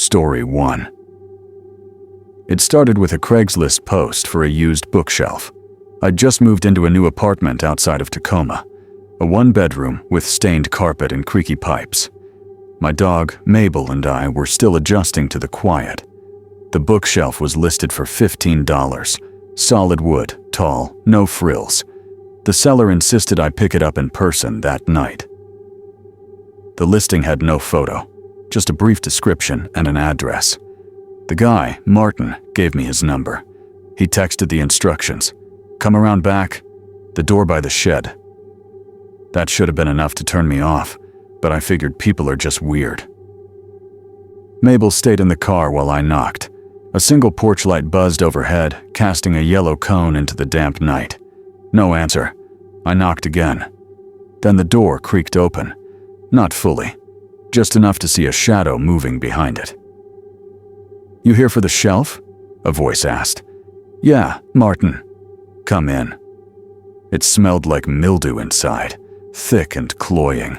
Story 1. It started with a Craigslist post for a used bookshelf. I'd just moved into a new apartment outside of Tacoma, a one-bedroom with stained carpet and creaky pipes. My dog, Mabel, and I were still adjusting to the quiet. The bookshelf was listed for $15, solid wood, tall, no frills. The seller insisted I pick it up in person that night. The listing had no photo, just a brief description and an address. The guy, Martin, gave me his number. He texted the instructions. Come around back, the door by the shed. That should have been enough to turn me off, but I figured people are just weird. Mabel stayed in the car while I knocked. A single porch light buzzed overhead, casting a yellow cone into the damp night. No answer. I knocked again. Then the door creaked open. Not fully, just enough to see a shadow moving behind it. "You here for the shelf?" a voice asked. "Yeah, Martin." "Come in." It smelled like mildew inside, thick and cloying.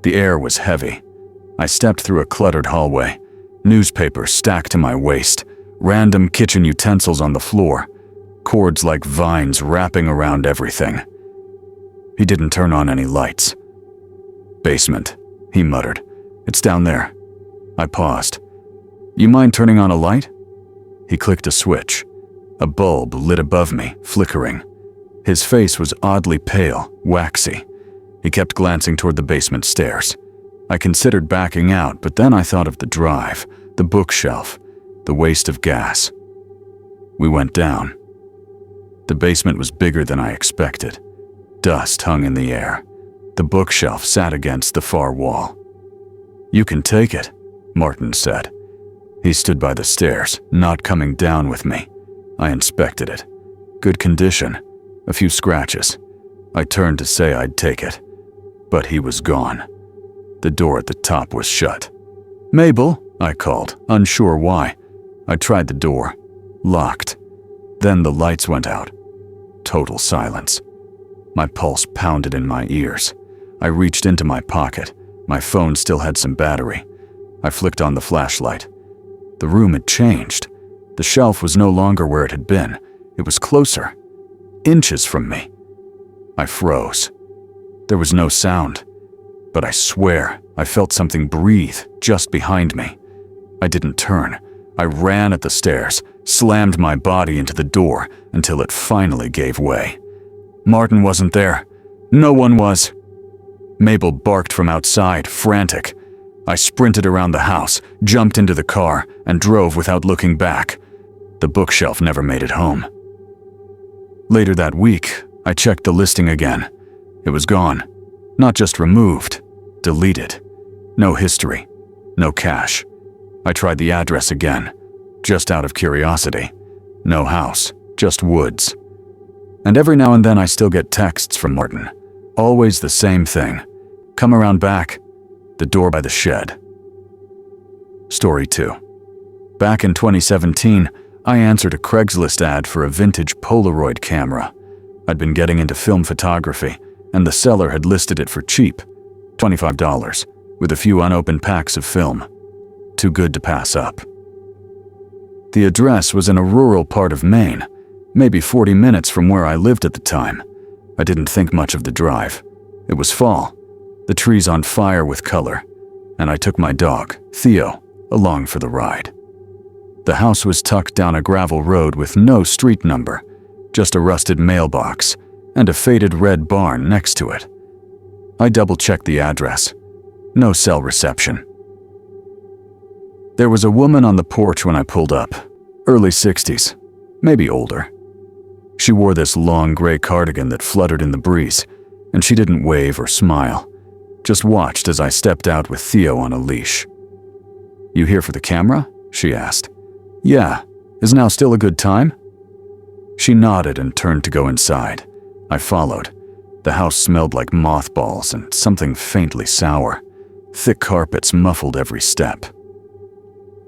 The air was heavy. I stepped through a cluttered hallway, newspapers stacked to my waist, random kitchen utensils on the floor, cords like vines wrapping around everything. He didn't turn on any lights. "Basement," he muttered. "It's down there." I paused. "You mind turning on a light?" He clicked a switch. A bulb lit above me, flickering. His face was oddly pale, waxy. He kept glancing toward the basement stairs. I considered backing out, but then I thought of the drive, the bookshelf, the waste of gas. We went down. The basement was bigger than I expected. Dust hung in the air. The bookshelf sat against the far wall. "You can take it," Martin said. He stood by the stairs, not coming down with me. I inspected it. Good condition, a few scratches. I turned to say I'd take it, but he was gone. The door at the top was shut. "Mabel," I called, unsure why. I tried the door. Locked. Then the lights went out. Total silence. My pulse pounded in my ears. I reached into my pocket. My phone still had some battery. I flicked on the flashlight. The room had changed. The shelf was no longer where it had been. It was closer. Inches from me. I froze. There was no sound. But I swear, I felt something breathe just behind me. I didn't turn. I ran at the stairs, slammed my body into the door until it finally gave way. Martin wasn't there. No one was. Mabel barked from outside, frantic. I sprinted around the house, jumped into the car, and drove without looking back. The bookshelf never made it home. Later that week, I checked the listing again. It was gone. Not just removed, deleted. No history, no cash. I tried the address again, just out of curiosity. No house, just woods. And every now and then I still get texts from Martin. Always the same thing. "Come around back, the door by the shed." Story 2. Back in 2017, I answered a Craigslist ad for a vintage Polaroid camera. I'd been getting into film photography, and the seller had listed it for cheap, $25, with a few unopened packs of film. Too good to pass up. The address was in a rural part of Maine, maybe 40 minutes from where I lived at the time. I didn't think much of the drive. It was fall, the trees on fire with color, and I took my dog, Theo, along for the ride. The house was tucked down a gravel road with no street number, just a rusted mailbox and a faded red barn next to it. I double-checked the address. No cell reception. There was a woman on the porch when I pulled up, early 60s, maybe older. She wore this long gray cardigan that fluttered in the breeze, and she didn't wave or smile, just watched as I stepped out with Theo on a leash. "You here for the camera?" she asked. "Yeah. Is now still a good time?" She nodded and turned to go inside. I followed. The house smelled like mothballs and something faintly sour. Thick carpets muffled every step.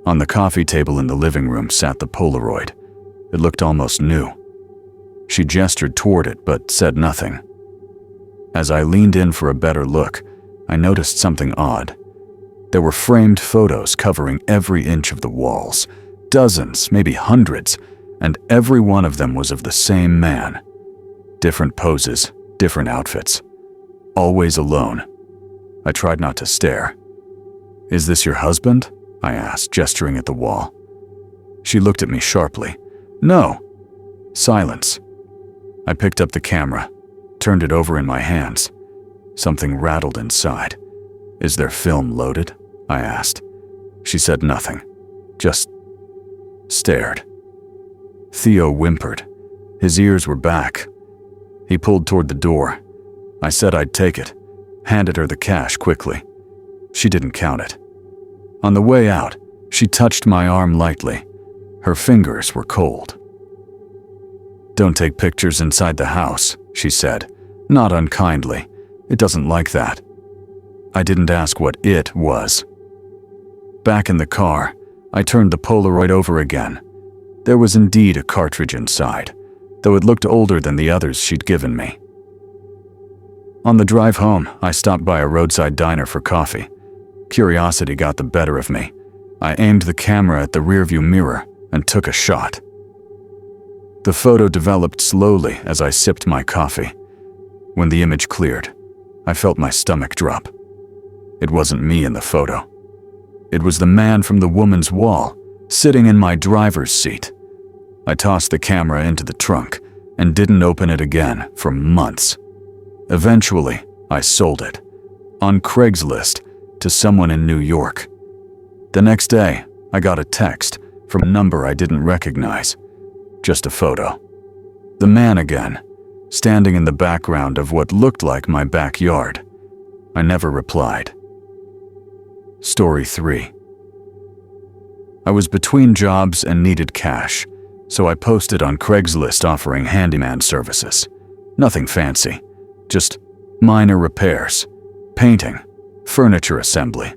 On the coffee table in the living room sat the Polaroid. It looked almost new. She gestured toward it but said nothing. As I leaned in for a better look, I noticed something odd. There were framed photos covering every inch of the walls, dozens, maybe hundreds, and every one of them was of the same man. Different poses, different outfits. Always alone. I tried not to stare. "Is this your husband?" I asked, gesturing at the wall. She looked at me sharply. "No." Silence. I picked up the camera, turned it over in my hands. Something rattled inside. "Is there film loaded?" I asked. She said nothing, just stared. Theo whimpered. His ears were back. He pulled toward the door. I said I'd take it, handed her the cash quickly. She didn't count it. On the way out, she touched my arm lightly. Her fingers were cold. "Don't take pictures inside the house," she said, not unkindly. "It doesn't like that." I didn't ask what it was. Back in the car, I turned the Polaroid over again. There was indeed a cartridge inside, though it looked older than the others she'd given me. On the drive home, I stopped by a roadside diner for coffee. Curiosity got the better of me. I aimed the camera at the rearview mirror and took a shot. The photo developed slowly as I sipped my coffee. When the image cleared, I felt my stomach drop. It wasn't me in the photo. It was the man from the woman's wall, sitting in my driver's seat. I tossed the camera into the trunk and didn't open it again for months. Eventually, I sold it, on Craigslist, to someone in New York. The next day, I got a text from a number I didn't recognize. Just a photo. The man again, standing in the background of what looked like my backyard. I never replied. Story 3. I was between jobs and needed cash, so I posted on Craigslist offering handyman services. Nothing fancy, just minor repairs, painting, furniture assembly.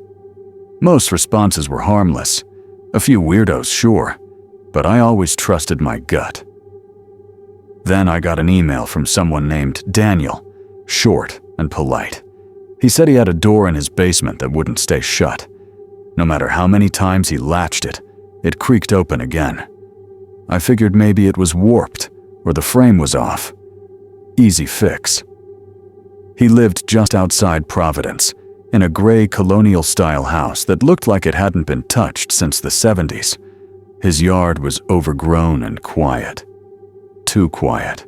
Most responses were harmless. A few weirdos, sure, but I always trusted my gut. Then I got an email from someone named Daniel, short and polite. He said he had a door in his basement that wouldn't stay shut. No matter how many times he latched it, it creaked open again. I figured maybe it was warped or the frame was off. Easy fix. He lived just outside Providence, in a gray colonial-style house that looked like it hadn't been touched since the 70s. His yard was overgrown and quiet. Too quiet.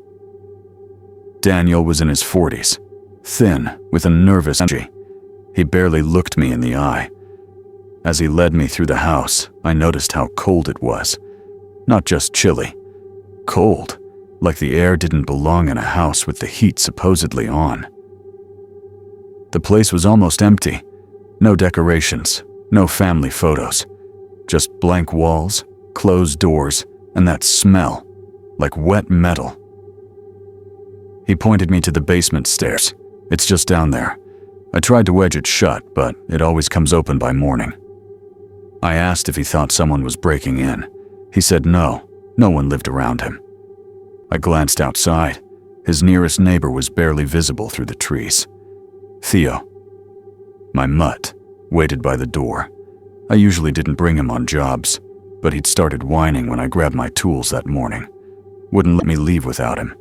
Daniel was in his 40s, thin, with a nervous energy. He barely looked me in the eye. As he led me through the house, I noticed how cold it was. Not just chilly. Cold, like the air didn't belong in a house with the heat supposedly on. The place was almost empty. No decorations, no family photos. Just blank walls, closed doors, and that smell, like wet metal. He pointed me to the basement stairs. "It's just down there." I tried to wedge it shut, but it always comes open by morning. I asked if he thought someone was breaking in. He said no one lived around him. I glanced outside. His nearest neighbor was barely visible through the trees. Theo, my mutt, waited by the door. I usually didn't bring him on jobs, but he'd started whining when I grabbed my tools that morning. Wouldn't let me leave without him.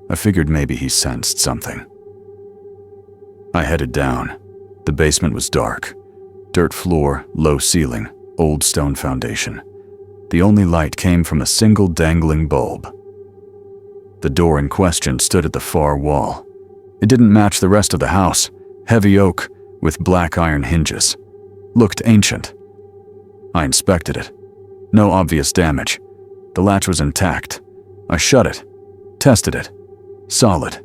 I figured maybe he sensed something. I headed down. The basement was dark. Dirt floor, low ceiling, old stone foundation. The only light came from a single dangling bulb. The door in question stood at the far wall. It didn't match the rest of the house. Heavy oak with black iron hinges. Looked ancient. I inspected it. No obvious damage. The latch was intact. I shut it. Tested it. Solid.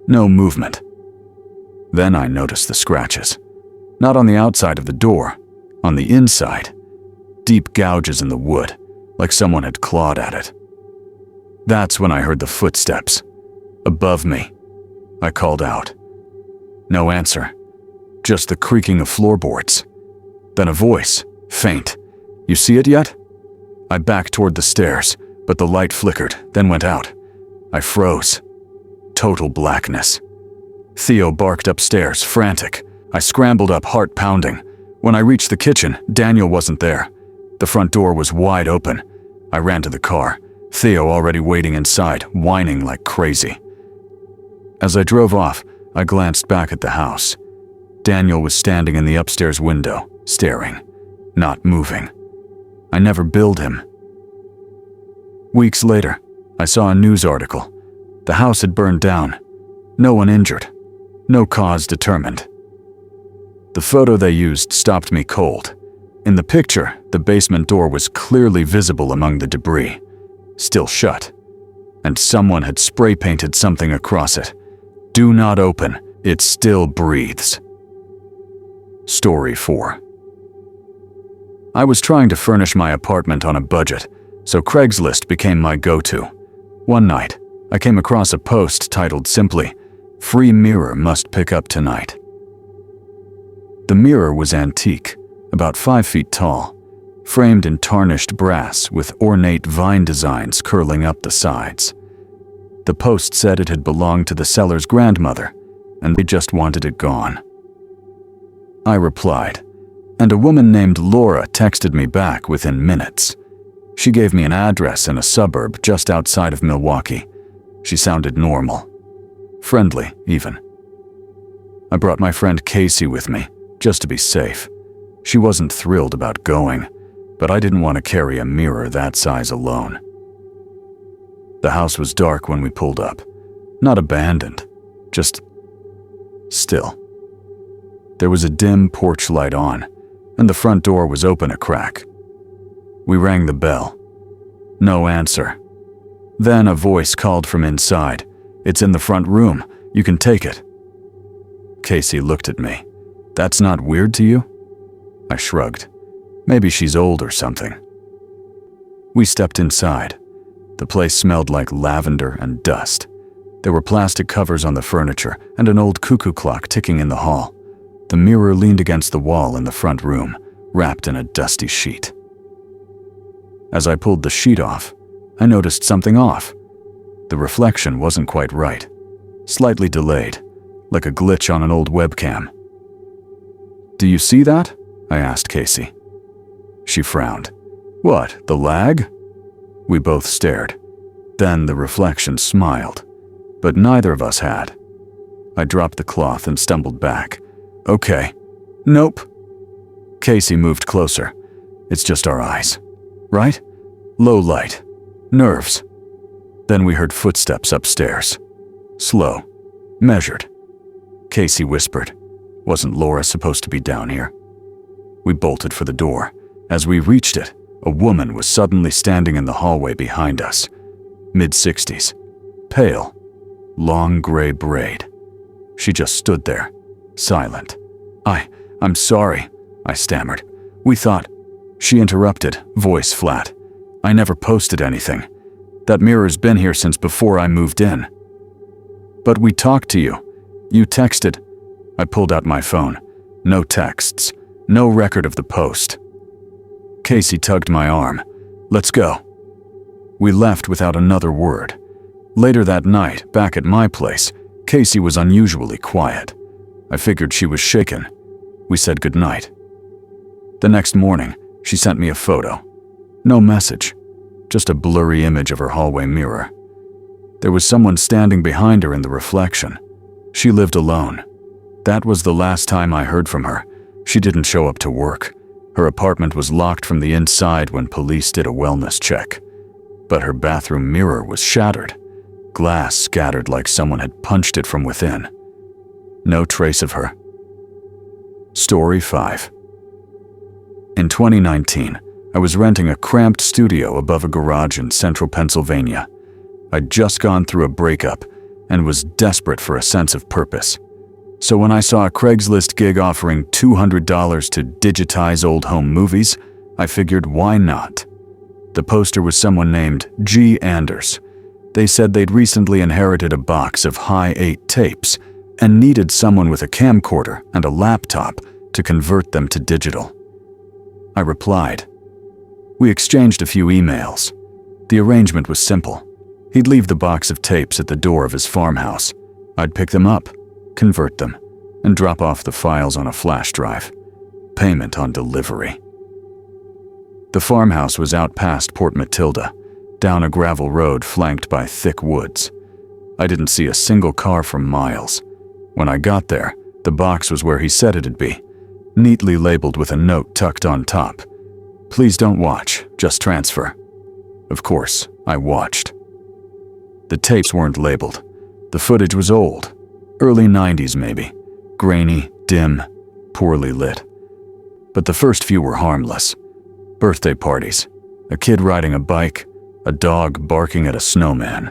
No movement. Then I noticed the scratches. Not on the outside of the door. On the inside. Deep gouges in the wood, like someone had clawed at it. That's when I heard the footsteps. Above me. I called out. No answer. Just the creaking of floorboards. Then a voice, faint. "You see it yet?" I backed toward the stairs, but the light flickered, then went out. I froze. Total blackness. Theo barked upstairs, frantic. I scrambled up, heart pounding. When I reached the kitchen, Daniel wasn't there. The front door was wide open. I ran to the car, Theo already waiting inside, whining like crazy. As I drove off, I glanced back at the house. Daniel was standing in the upstairs window, staring, not moving. I never billed him. Weeks later, I saw a news article. The house had burned down. No one injured. No cause determined. The photo they used stopped me cold. In the picture, the basement door was clearly visible among the debris, still shut, and someone had spray painted something across it. "Do not open, it still breathes." Story 4. I was trying to furnish my apartment on a budget, so Craigslist became my go-to. One night, I came across a post titled simply, "Free mirror must pick up tonight." The mirror was antique, about 5 feet tall, framed in tarnished brass with ornate vine designs curling up the sides. The post said it had belonged to the seller's grandmother, and they just wanted it gone. I replied, and a woman named Laura texted me back within minutes. She gave me an address in a suburb just outside of Milwaukee. She sounded normal. Friendly, even. I brought my friend Casey with me, just to be safe. She wasn't thrilled about going, but I didn't want to carry a mirror that size alone. The house was dark when we pulled up. Not abandoned, just still. There was a dim porch light on, and the front door was open a crack. We rang the bell. No answer. Then a voice called from inside. "It's in the front room. You can take it." Casey looked at me. "That's not weird to you?" I shrugged. Maybe she's old or something. We stepped inside. The place smelled like lavender and dust. There were plastic covers on the furniture and an old cuckoo clock ticking in the hall. The mirror leaned against the wall in the front room, wrapped in a dusty sheet. As I pulled the sheet off, I noticed something off. The reflection wasn't quite right, slightly delayed, like a glitch on an old webcam. "Do you see that?" I asked Casey. She frowned. "What, the lag?" We both stared. Then the reflection smiled, but neither of us had. I dropped the cloth and stumbled back. "Okay." "Nope." Casey moved closer. "It's just our eyes, right? Low light. Nerves." Then we heard footsteps upstairs. Slow. Measured. Casey whispered, "Wasn't Laura supposed to be down here?" We bolted for the door. As we reached it, a woman was suddenly standing in the hallway behind us. Mid-60s. Pale. Long gray braid. She just stood there, silent. I'm sorry," I stammered. "We thought—" She interrupted, voice flat. "I never posted anything. That mirror's been here since before I moved in." "But we talked to you. You texted." I pulled out my phone. No texts. No record of the post. Casey tugged my arm. "Let's go." We left without another word. Later that night, back at my place, Casey was unusually quiet. I figured she was shaken. We said goodnight. The next morning, she sent me a photo. No message, just a blurry image of her hallway mirror. There was someone standing behind her in the reflection. She lived alone. That was the last time I heard from her. She didn't show up to work. Her apartment was locked from the inside when police did a wellness check. But her bathroom mirror was shattered. Glass scattered like someone had punched it from within. No trace of her. Story 5. In 2019, I was renting a cramped studio above a garage in central Pennsylvania. I'd just gone through a breakup and was desperate for a sense of purpose. So when I saw a Craigslist gig offering $200 to digitize old home movies, I figured why not? The poster was someone named G. Anders. They said they'd recently inherited a box of high 8 tapes and needed someone with a camcorder and a laptop to convert them to digital. I replied. We exchanged a few emails. The arrangement was simple. He'd leave the box of tapes at the door of his farmhouse. I'd pick them up, convert them, and drop off the files on a flash drive. payment on delivery. The farmhouse was out past Port Matilda, down a gravel road flanked by thick woods. I didn't see a single car for miles. When I got there, the box was where he said it'd be, neatly labeled with a note tucked on top. "Please don't watch, just transfer." Of course, I watched. The tapes weren't labeled. The footage was old, early 90s maybe, grainy, dim, poorly lit. But the first few were harmless. Birthday parties, a kid riding a bike, a dog barking at a snowman.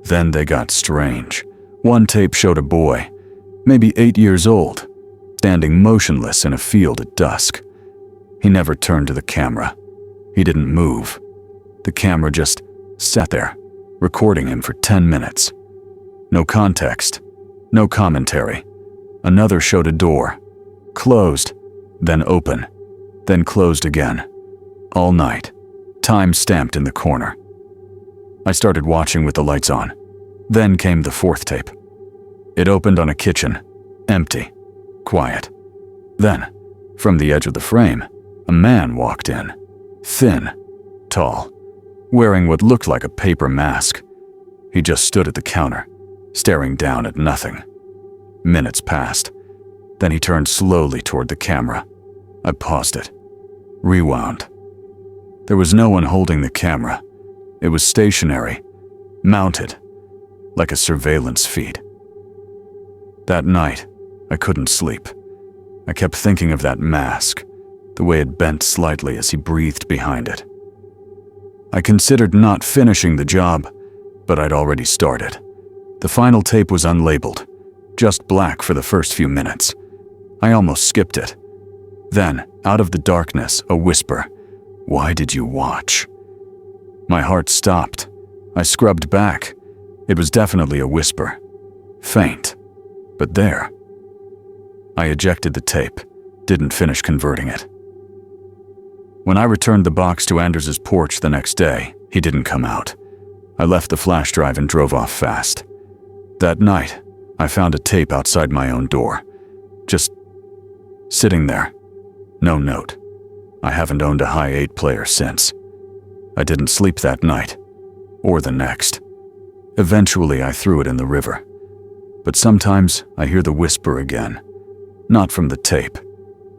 Then they got strange. One tape showed a boy, maybe 8 years old, standing motionless in a field at dusk. He never turned to the camera. He didn't move. The camera just sat there, recording him for 10 minutes. No context, no commentary. Another showed a door, closed, then open, then closed again. All night, time stamped in the corner. I started watching with the lights on. Then came the fourth tape. It opened on a kitchen, empty, quiet. Then, from the edge of the frame, a man walked in, thin, tall, wearing what looked like a paper mask. He just stood at the counter, staring down at nothing. Minutes passed. Then he turned slowly toward the camera. I paused it, rewound. There was no one holding the camera. It was stationary, mounted, like a surveillance feed. That night, I couldn't sleep. I kept thinking of that mask, the way it bent slightly as he breathed behind it. I considered not finishing the job, but I'd already started. The final tape was unlabeled, just black for the first few minutes. I almost skipped it. Then, out of the darkness, a whisper, "Why did you watch?" My heart stopped. I scrubbed back. It was definitely a whisper. Faint, but there. I ejected the tape, didn't finish converting it. When I returned the box to Anders's porch the next day, he didn't come out. I left the flash drive and drove off fast. That night, I found a tape outside my own door. Just sitting there. No note. I haven't owned a high 8 player since. I didn't sleep that night, or the next. Eventually, I threw it in the river. But sometimes I hear the whisper again. Not from the tape,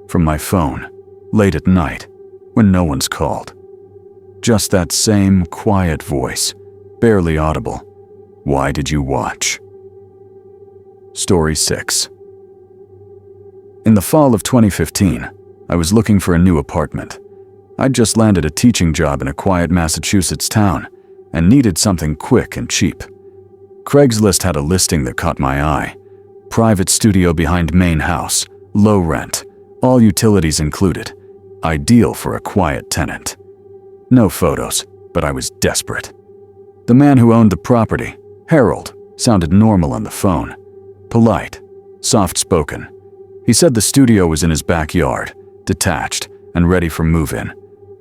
from my phone, late at night, when no one's called. Just that same quiet voice, barely audible. Why did you watch? Story 6. In the fall of 2015, I was looking for a new apartment. I'd just landed a teaching job in a quiet Massachusetts town and needed something quick and cheap. Craigslist had a listing that caught my eye. Private studio behind main house, low rent, all utilities included. Ideal for a quiet tenant. No photos, but I was desperate. The man who owned the property, Harold, sounded normal on the phone. Polite, soft-spoken. He said the studio was in his backyard, detached, and ready for move-in.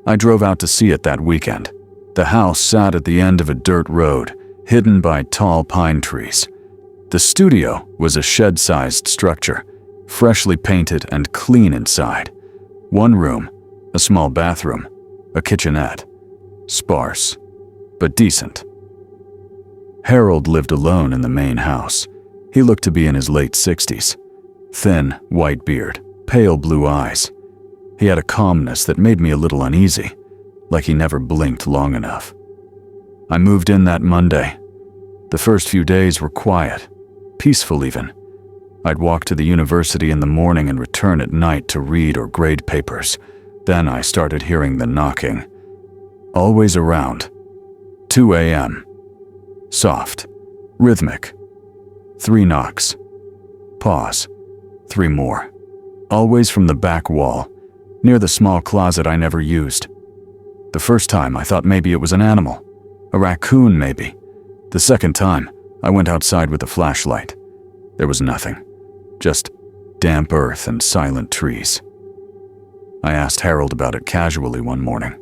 I drove out to see it that weekend. The house sat at the end of a dirt road, hidden by tall pine trees. The studio was a shed-sized structure, freshly painted and clean inside. One room, a small bathroom, a kitchenette. Sparse, but decent. Harold lived alone in the main house. He looked to be in his late 60s. Thin, white beard, pale blue eyes. He had a calmness that made me a little uneasy, like he never blinked long enough. I moved in that Monday. The first few days were quiet, peaceful even. I'd walk to the university in the morning and return at night to read or grade papers. Then I started hearing the knocking. Always around. 2 a.m. Soft, rhythmic. 3 knocks. Pause. 3 more. Always from the back wall, near the small closet I never used. The first time I thought maybe it was an animal. A raccoon maybe. The second time, I went outside with a flashlight. There was nothing. Just damp earth and silent trees. I asked Harold about it casually one morning.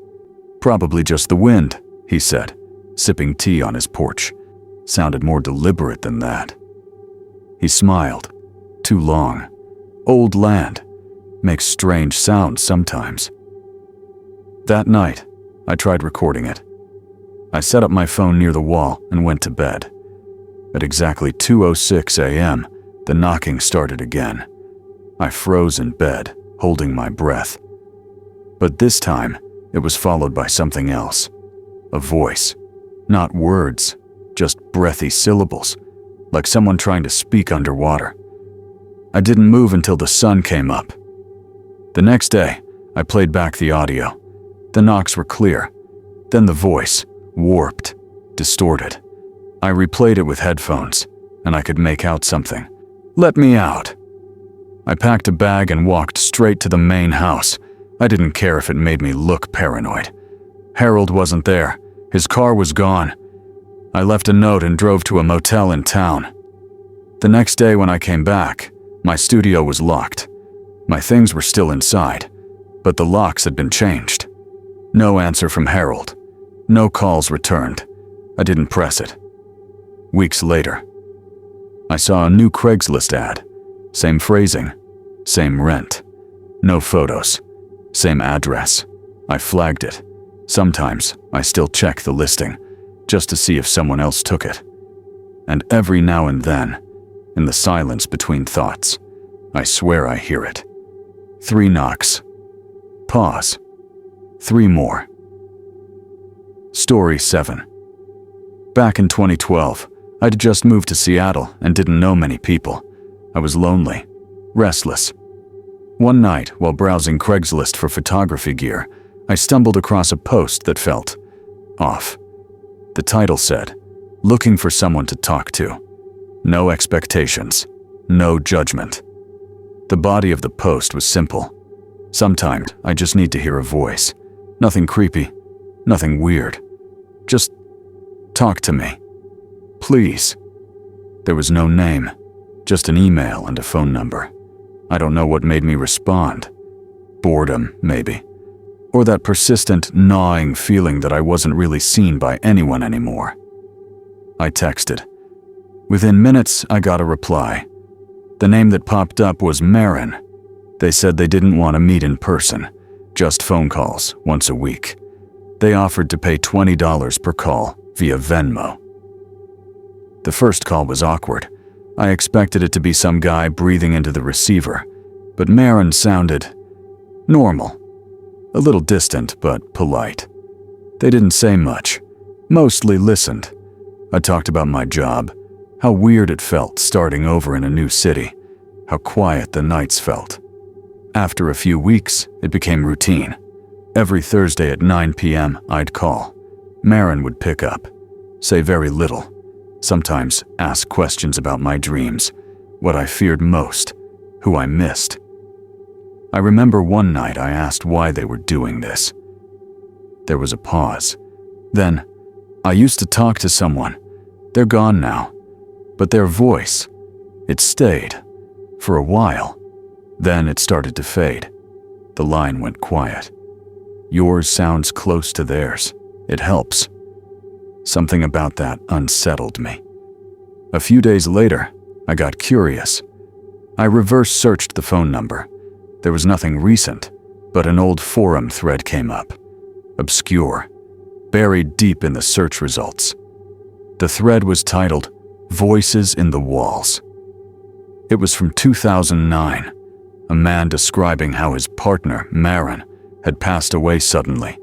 Probably just the wind, he said, sipping tea on his porch. Sounded more deliberate than that. He smiled. Too long. Old land. makes strange sounds sometimes. That night, I tried recording it. I set up my phone near the wall and went to bed. At exactly 2:06 a.m., the knocking started again. I froze in bed, holding my breath. But this time, it was followed by something else. A voice. Not words, just breathy syllables, like someone trying to speak underwater. I didn't move until the sun came up. The next day, I played back the audio. The knocks were clear. Then the voice, warped, distorted. I replayed it with headphones, and I could make out something. "Let me out." I packed a bag and walked straight to the main house. I didn't care if it made me look paranoid. Harold wasn't there. His car was gone. I left a note and drove to a motel in town. The next day when I came back, my studio was locked. My things were still inside, but the locks had been changed. No answer from Harold. No calls returned. I didn't press it. Weeks later, I saw a new Craigslist ad. Same phrasing, same rent. No photos, same address. I flagged it. Sometimes I still check the listing, just to see if someone else took it. And every now and then, in the silence between thoughts, I swear I hear it. 3 knocks. Pause. 3 more. Story 7. Back in 2012, I'd just moved to Seattle and didn't know many people. I was lonely, restless. One night, while browsing Craigslist for photography gear, I stumbled across a post that felt off. The title said, "Looking for someone to talk to. No expectations, no judgment." The body of the post was simple. "Sometimes I just need to hear a voice. Nothing creepy, nothing weird. Just talk to me. Please." There was no name, just an email and a phone number. I don't know what made me respond. Boredom, maybe. Or that persistent, gnawing feeling that I wasn't really seen by anyone anymore. I texted. Within minutes, I got a reply. The name that popped up was Marin. They said they didn't want to meet in person, just phone calls once a week. They offered to pay $20 per call via Venmo. The first call was awkward. I expected it to be some guy breathing into the receiver, but Marin sounded normal. A little distant, but polite. They didn't say much, mostly listened. I talked about my job, how weird it felt starting over in a new city, how quiet the nights felt. After a few weeks, it became routine. Every Thursday at 9 p.m., I'd call. Marin would pick up, say very little, sometimes ask questions about my dreams, what I feared most, who I missed. I remember one night I asked why they were doing this. There was a pause. Then, "I used to talk to someone. They're gone now. But their voice, it stayed. For a while. Then it started to fade. The line went quiet. Yours sounds close to theirs. It helps." Something about that unsettled me. A few days later, I got curious. I reverse searched the phone number. There was nothing recent, but an old forum thread came up. Obscure, buried deep in the search results. The thread was titled, "Voices in the Walls." It was from 2009, a man describing how his partner, Marin, had passed away suddenly,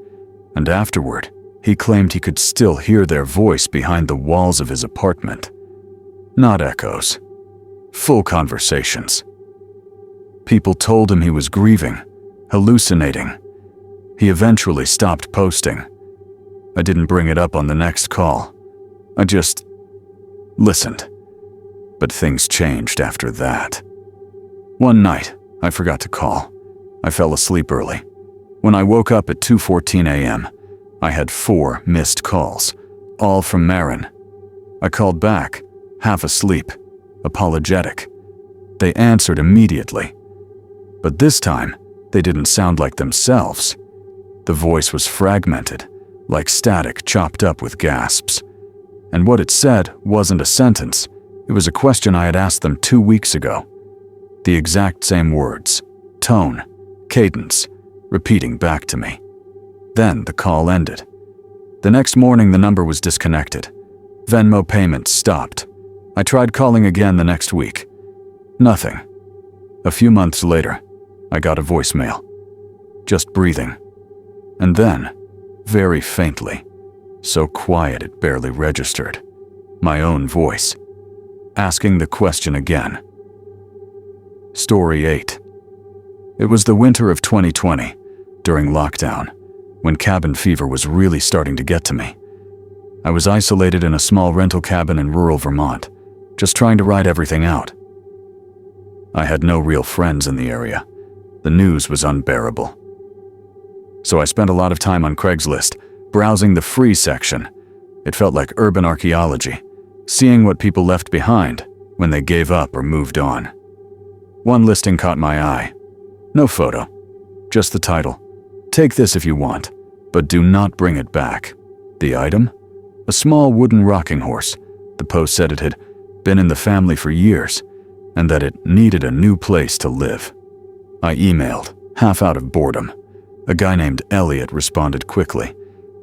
and afterward, he claimed he could still hear their voice behind the walls of his apartment. Not echoes, full conversations. People told him he was grieving, hallucinating. He eventually stopped posting. I didn't bring it up on the next call. I just listened. But things changed after that. One night, I forgot to call. I fell asleep early. When I woke up at 2:14 a.m., I had 4 missed calls, all from Marin. I called back, half asleep, apologetic. They answered immediately. But this time, they didn't sound like themselves. The voice was fragmented, like static chopped up with gasps. And what it said wasn't a sentence. It was a question I had asked them 2 weeks ago. The exact same words, tone, cadence, repeating back to me. Then the call ended. The next morning, the number was disconnected. Venmo payments stopped. I tried calling again the next week. Nothing. A few months later, I got a voicemail. Just breathing. And then, very faintly, so quiet it barely registered, my own voice, asking the question again. Story 8. It was the winter of 2020, during lockdown, when cabin fever was really starting to get to me. I was isolated in a small rental cabin in rural Vermont, just trying to ride everything out. I had no real friends in the area. The news was unbearable. So I spent a lot of time on Craigslist, browsing the free section. It felt like urban archaeology, seeing what people left behind when they gave up or moved on. One listing caught my eye. No photo, just the title. Take this if you want, but do not bring it back. The item? A small wooden rocking horse. The post said it had been in the family for years, and that it needed a new place to live. I emailed, half out of boredom. A guy named Elliot responded quickly.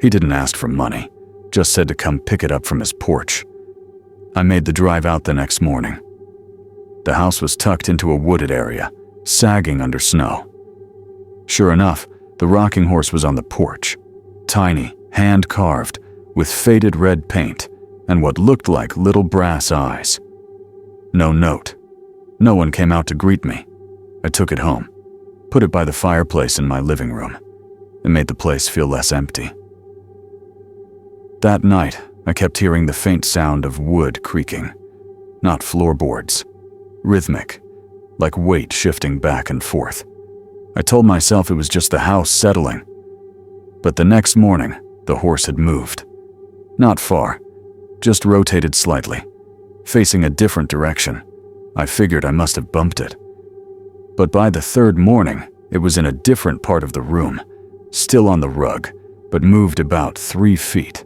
He didn't ask for money, just said to come pick it up from his porch. I made the drive out the next morning. The house was tucked into a wooded area, sagging under snow. Sure enough, the rocking horse was on the porch, tiny, hand-carved, with faded red paint and what looked like little brass eyes. No note. No one came out to greet me. I took it home, put it by the fireplace in my living room. It made the place feel less empty. That night, I kept hearing the faint sound of wood creaking, not floorboards, rhythmic, like weight shifting back and forth. I told myself it was just the house settling. But the next morning, the horse had moved. Not far, just rotated slightly, facing a different direction. I figured I must have bumped it. But by the third morning, it was in a different part of the room, still on the rug, but moved about 3 feet.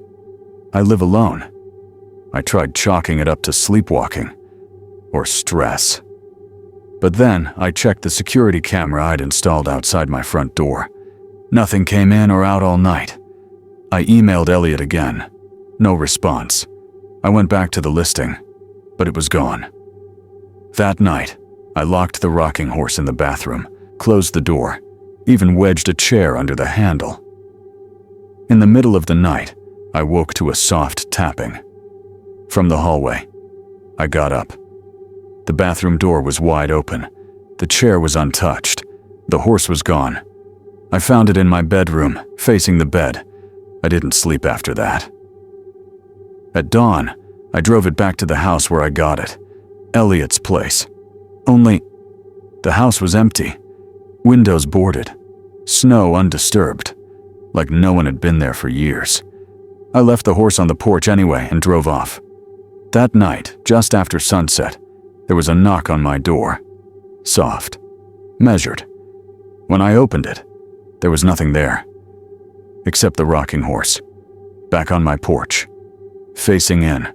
I live alone. I tried chalking it up to sleepwalking or stress. But then I checked the security camera I'd installed outside my front door. Nothing came in or out all night. I emailed Elliot again. No response. I went back to the listing, but it was gone. That night, I locked the rocking horse in the bathroom, closed the door, even wedged a chair under the handle. In the middle of the night, I woke to a soft tapping. From the hallway, I got up. The bathroom door was wide open. The chair was untouched. The horse was gone. I found it in my bedroom, facing the bed. I didn't sleep after that. At dawn, I drove it back to the house where I got it, Elliot's place. Only, the house was empty, windows boarded, snow undisturbed, like no one had been there for years. I left the horse on the porch anyway and drove off. That night, just after sunset, there was a knock on my door. Soft, measured. When I opened it, there was nothing there, except the rocking horse, back on my porch, facing in.